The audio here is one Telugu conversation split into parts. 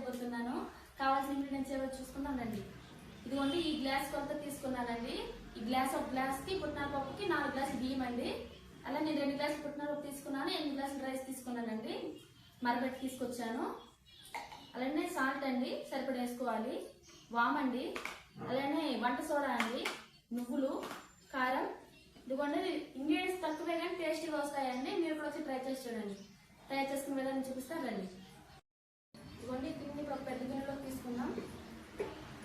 చేయబోతున్నాను. కావాల్సిన ఇంగ్రీడియంట్స్ ఏవో చూసుకుందామండి. ఇదిగోండి ఈ గ్లాస్ కొలత తీసుకున్నానండి. ఈ గ్లాస్ ఒక గ్లాస్కి పుట్నాల పప్పుకి 4 గ్లాసులు బియ్యం అండి. అలా నేను 2 గ్లాసులు పుట్నాల పప్పు తీసుకున్నాను, 8 గ్లాసులు రైస్ తీసుకున్నానండి. మరబెట్టి తీసుకొచ్చాను. అలానే సాల్ట్ అండి సరిపడా వేసుకోవాలి, వామండి, అలానే వంట సోడా అండి, నువ్వులు, కారం. ఇదిగోండి ఇంగ్రీడియంట్స్ తక్కువే కానీ టేస్టీగా వస్తాయండి. మీరు కూడా వచ్చి ట్రై చేసి చూడండి. తయారు చేసుకునే విధానం చూపిస్తాను రండి. ఇదిగోండి పిండి ఒక పెద్ద గిన్నెలో తీసుకుందాం.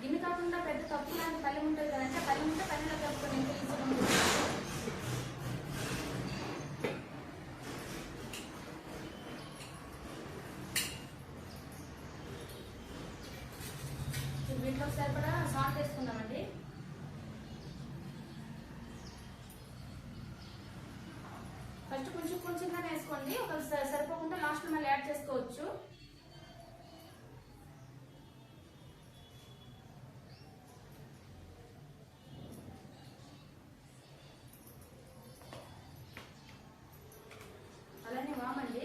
గిన్నె కాకుండా పెద్ద తప్పు లాంటి పల్లెం ఉంటుంది కదంటే పల్లెం ఉంటే పల్లెలో కలుపుకొని ఎంత వీటిలో సరిపడా సాల్ట్ వేసుకుందామండి. ఫస్ట్ కొంచెం కొంచెంగానే వేసుకోండి, ఒక సరిపోకుండా లాస్ట్ మళ్ళీ యాడ్ చేసుకోవచ్చు. అలానే వామండి,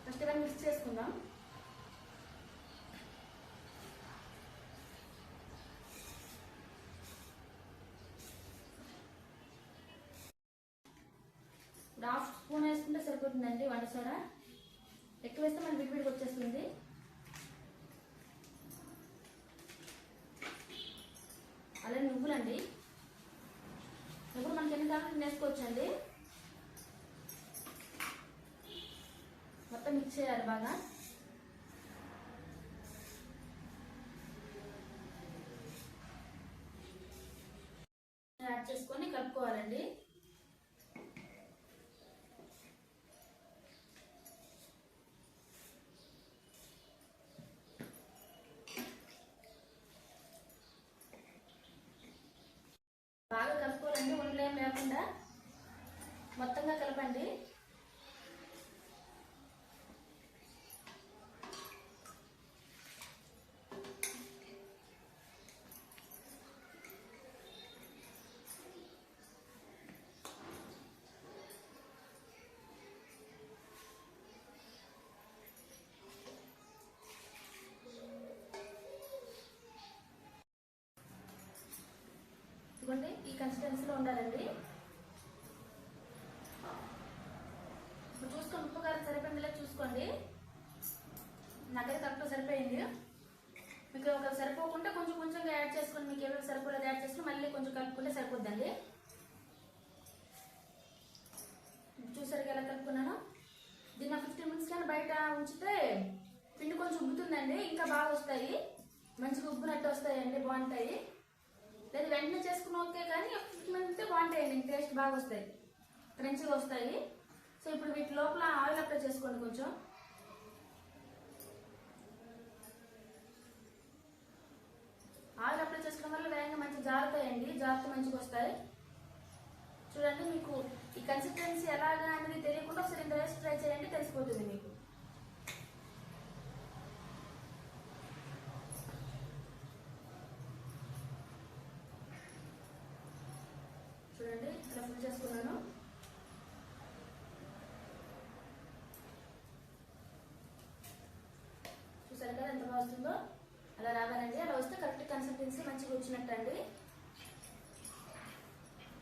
ఫస్ట్ ఇలా మిక్స్ చేసుకుందాం. హాఫ్ స్పూన్ వేసుకుంటే సరిపోతుందండి వంట సోడా. ఎక్కువ వేస్తే మనకి విడివిడికి వచ్చేస్తుంది. అలానే నువ్వులండి, నువ్వులు మనకి ఎన్ని కావాలంటే వేసుకోవచ్చండి. మొత్తం మిక్స్ చేయాలి బాగా. యాడ్ చేసుకొని కలుపుకోవాలండి. బాగా కలుపుకోవాలండి, ఉండలేం లేకుండా మొత్తంగా కలపండి. ఇదిగోండి ఈ కన్సిస్టెన్సీలో ఉండాలండి. ఇప్పుడు చూసుకోండి, ఉప్పు కారం సరిపోయిందిలే చూసుకోండి. నాకైతే కరెక్ట్గా సరిపోయింది. మీకు ఒక సరిపోకుండా కొంచెం కొంచెంగా యాడ్ చేసుకొని మీకు ఏమైనా సరిపోలేదు యాడ్ చేసుకుని మళ్ళీ కొంచెం కలుపుకుంటే సరిపోద్దండి. చూసారుగా ఎలా కలుపుకున్నాను. దీన్ని 15 మినిట్స్ కానీ బయట ఉంచితే పిండి కొంచెం ఉబ్బుతుందండి, ఇంకా బాగా వస్తాయి, మంచిగా ఉబ్బునట్టు వస్తాయండి, బాగుంటాయి. లేదు వెంటనే చేసుకున్న ఓకే, కానీ 15 మినిట్స్ బాగుంటాయండి, టేస్ట్ బాగా వస్తాయి, క్రంచిగా వస్తాయి. సో ఇప్పుడు వీటి లోపల ఆయిల్ అప్లై చేసుకోండి. కొంచెం ఆయిల్ అప్లై చేసుకోవడం వల్ల వేగంగా మంచిగా జారుతాయండి, జారుతూ మంచిగా వస్తాయి. చూడండి, మీకు ఈ కన్సిస్టెన్సీ ఎలాగా అనేది తెలియకుండా ఒకసారి ఇంత వేసి ట్రై చేయండి, తెలిసిపోతుంది మీకు. చూడండి ఇలా ఫుల్ చేసుకున్నాను. చూసారు కదా ఎంత బాగా వస్తుందో. అలా రావాలండి, అలా వస్తే కరెక్ట్ కన్సిస్టెన్సీ మంచిగా వచ్చినట్టు అండి.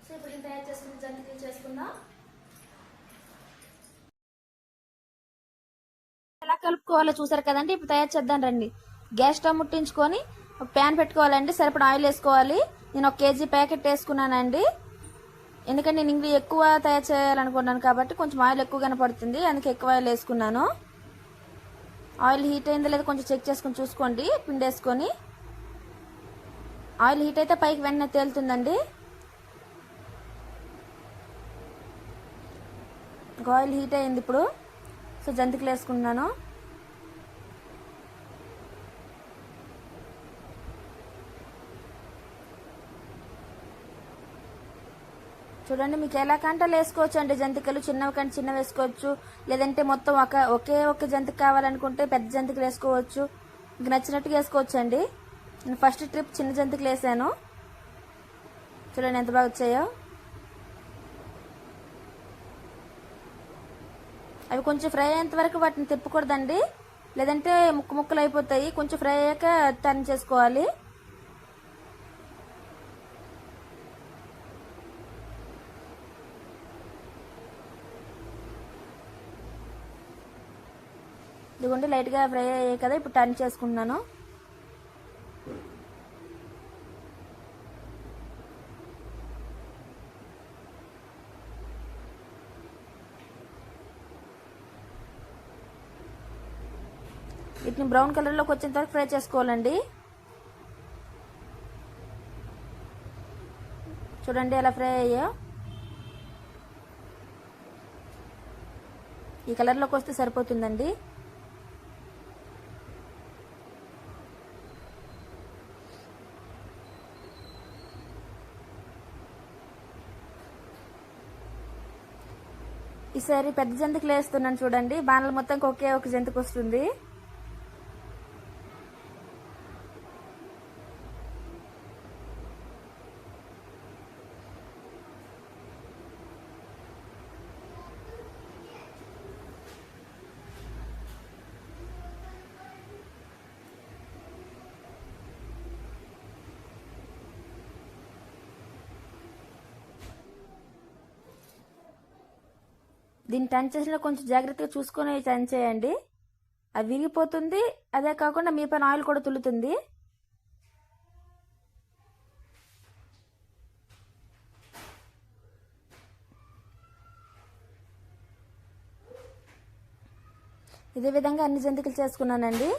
సో ఇప్పుడు నేను తయారు చేసుకుని జంతికలు చేసుకుందాం. ఎలా కలుపుకోవాలో చూసారు కదండి. ఇప్పుడు తయారు చేద్దాం రండి. గ్యాస్ స్టవ్ ముట్టించుకొని ఒక ప్యాన్ పెట్టుకోవాలండి, సరిపడా ఆయిల్ వేసుకోవాలి. నేను 1 కేజీ ప్యాకెట్ వేసుకున్నానండి, ఎందుకంటే నేను ఇంగ్రీ ఎక్కువ తయారు చేయాలనుకున్నాను కాబట్టి కొంచెం ఆయిల్ ఎక్కువగానే పడుతుంది, అందుకే ఎక్కువ ఆయిల్ వేసుకున్నాను. ఆయిల్ హీట్ అయిందో లేదో కొంచెం చెక్ చేసుకుని చూసుకోండి. పిండి వేసుకొని ఆయిల్ హీట్ అయితే పైకి వెంటనే తేలుతుందండి. ఆయిల్ హీట్ అయింది ఇప్పుడు. సో జంతికలు వేసుకుంటున్నాను. చూడండి, మీకు ఎలా కంటే వేసుకోవచ్చు అండి జంతికలు. చిన్నవి కంటే చిన్నవి వేసుకోవచ్చు, లేదంటే మొత్తం ఒకే జంతిక కావాలనుకుంటే పెద్ద జంతికలు వేసుకోవచ్చు. మీకు నచ్చినట్టుగా వేసుకోవచ్చు అండి. నేను ఫస్ట్ ట్రిప్ చిన్న జంతికలు వేసాను. చూడండి ఎంత బాగా వచ్చాయో. అవి కొంచెం ఫ్రై అయ్యేంత వరకు వాటిని తిప్పకూడదండి, లేదంటే ముక్కలు అయిపోతాయి. కొంచెం ఫ్రై అయ్యాక టర్న్ చేసుకోవాలి. ఇదిగోండి లైట్గా ఫ్రై అయ్యాయి కదా, ఇప్పుడు టర్న్ చేసుకుంటున్నాను. వీటిని బ్రౌన్ కలర్లోకి వచ్చేంత వరకు ఫ్రై చేసుకోవాలండి. చూడండి ఎలా ఫ్రై అయ్యాయో. ఈ కలర్లోకి వస్తే సరిపోతుందండి. ఈసారి పెద్ద జంతికలు వేస్తున్నాను చూడండి. బాణలు మొత్తం ఒకే ఒక జంతికి వస్తుంది. దీన్ని టర్న్ చేసినా కొంచెం జాగ్రత్తగా చూసుకొని టర్న్ చేయండి. అది విరిగిపోతుంది, అదే కాకుండా మీ పైన ఆయిల్ కూడా తుల్లుతుంది. ఇదే విధంగా అన్ని జంతికలు చేసుకున్నానండి.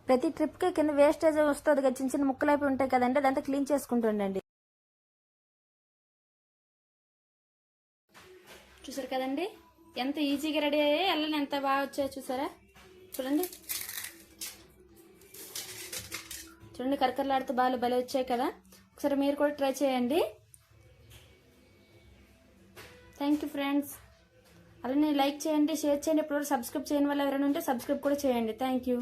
ప్రతి ట్రిప్కి కింద వేస్టేజ్ వస్తుంది కదా, చిన్న చిన్న ముక్కలు అయిపోయి ఉంటాయి కదండి, అదంతా క్లీన్ చేసుకుంటుండండి. చూసారు కదండి ఎంత ఈజీగా రెడీ అయ్యాయి, అల్లనే ఎంత బాగా వచ్చాయో చూసారా. చూడండి చూడండి కరకరలాడుతూ బాగా భలే వచ్చాయి కదా. ఒకసారి మీరు కూడా ట్రై చేయండి. Thank you friends. అలానే లైక్ చేయండి, షేర్ చేయండి. ఇప్పుడు సబ్స్క్రైబ్ చేయని వాళ్ళు ఎవరైనా ఉంటే సబ్స్క్రైబ్ కూడా చేయండి. Thank you.